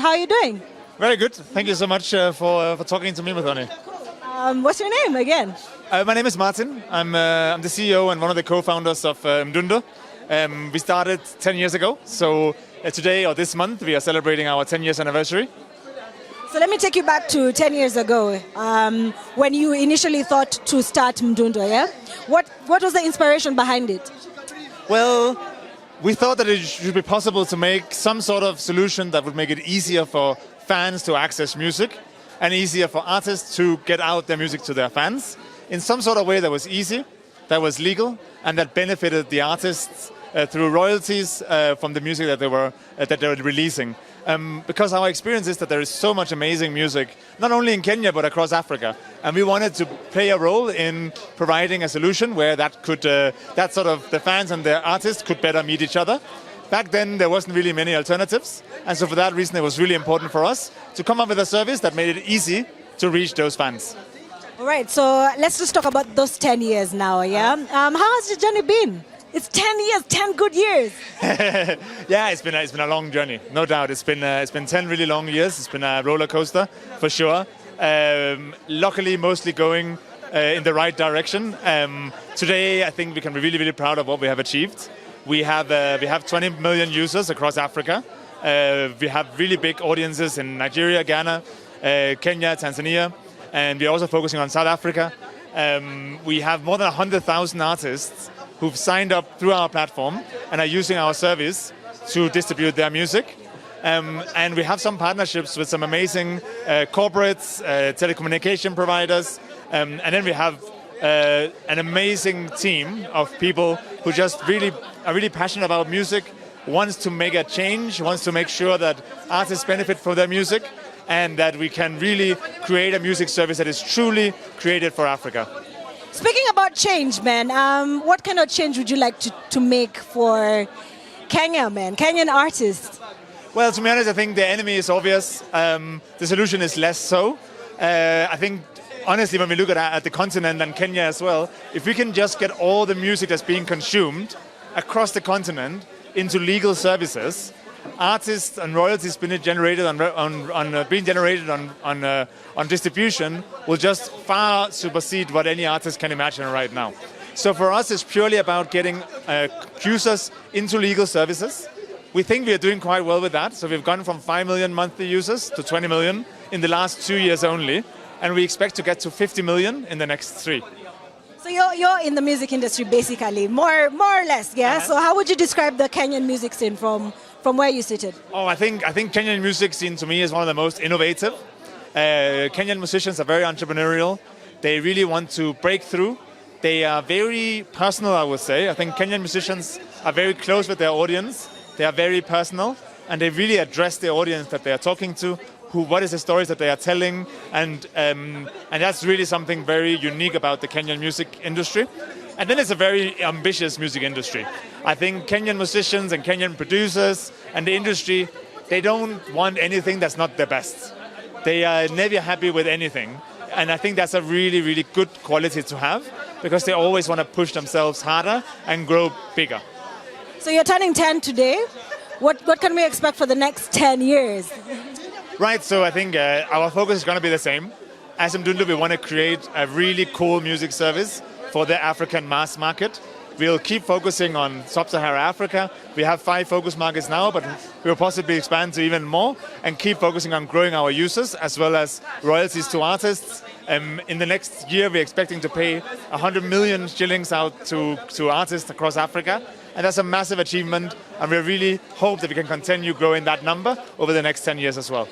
How are you doing? Very good. Thank you so much for talking to me, Mdundo. What's your name again? My name is Martin. I'm the CEO and one of the co-founders of Mdundo. We started 10 years ago, so today or this month we are celebrating our 10 years anniversary. So let me take you back to 10 years ago, when you initially thought to start Mdundo, yeah? What was the inspiration behind it? Well, we thought that it should be possible to make some sort of solution that would make it easier for fans to access music and easier for artists to get out their music to their fans in some sort of way that was easy, that was legal, and that benefited the artists through royalties from the music that they were releasing. Because our experience is that there is so much amazing music, not only in Kenya but across Africa, and we wanted to play a role in providing a solution where the fans and the artists could better meet each other. Back then there wasn't really many alternatives, and so for that reason it was really important for us to come up with a service that made it easy to reach those fans. All right, so let's just talk about those 10 years now, yeah? How has the journey been? It's 10 years, 10 good years. Yeah, it's been a long journey, no doubt. It's been 10 really long years. It's been a roller coaster, for sure. Luckily, mostly going in the right direction. Today, I think we can be really, really proud of what we have achieved. We have 20 million users across Africa. We have really big audiences in Nigeria, Ghana, Kenya, Tanzania, and we're also focusing on South Africa. We have more than 100,000 artists who've signed up through our platform and are using our service to distribute their music. And we have some partnerships with some amazing corporates, telecommunication providers, and then we have an amazing team of people who just are really passionate about music, wants to make a change, wants to make sure that artists benefit from their music, and that we can really create a music service that is truly created for Africa. Speaking about change, man, what kind of change would you like to make for Kenya, man, Kenyan artists? Well, to be honest, I think the enemy is obvious. The solution is less so. I think, honestly, when we look at the continent and Kenya as well, if we can just get all the music that's being consumed across the continent into legal services, artists and royalties being generated on distribution will just far supersede what any artist can imagine right now. So for us, it's purely about getting users into legal services. We think we are doing quite well with that. So we've gone from 5 million monthly users to 20 million in the last 2 years only, and we expect to get to 50 million in the next 3. So you're in the music industry basically, more or less, yeah? So how would you describe the Kenyan music scene from where you sit? Oh, I think Kenyan music scene to me is one of the most innovative. Kenyan musicians are very entrepreneurial. They really want to break through. They are very personal, I would say. I think Kenyan musicians are very close with their audience. They are very personal, and they really address the audience that they are talking to. What is the stories that they are telling, and that's really something very unique about the Kenyan music industry. And then it's a very ambitious music industry. I think Kenyan musicians and Kenyan producers and the industry, they don't want anything that's not their best. They are never happy with anything. And I think that's a really, really good quality to have, because they always want to push themselves harder and grow bigger. So you're turning 10 today. What can we expect for the next 10 years? Right, so I think our focus is going to be the same. As Mdundo, we want to create a really cool music service for the African mass market. We'll keep focusing on Sub-Saharan Africa. We have 5 focus markets now, but we'll possibly expand to even more and keep focusing on growing our users as well as royalties to artists. In the next year, we're expecting to pay 100 million shillings out to artists across Africa. And that's a massive achievement, and we really hope that we can continue growing that number over the next 10 years as well.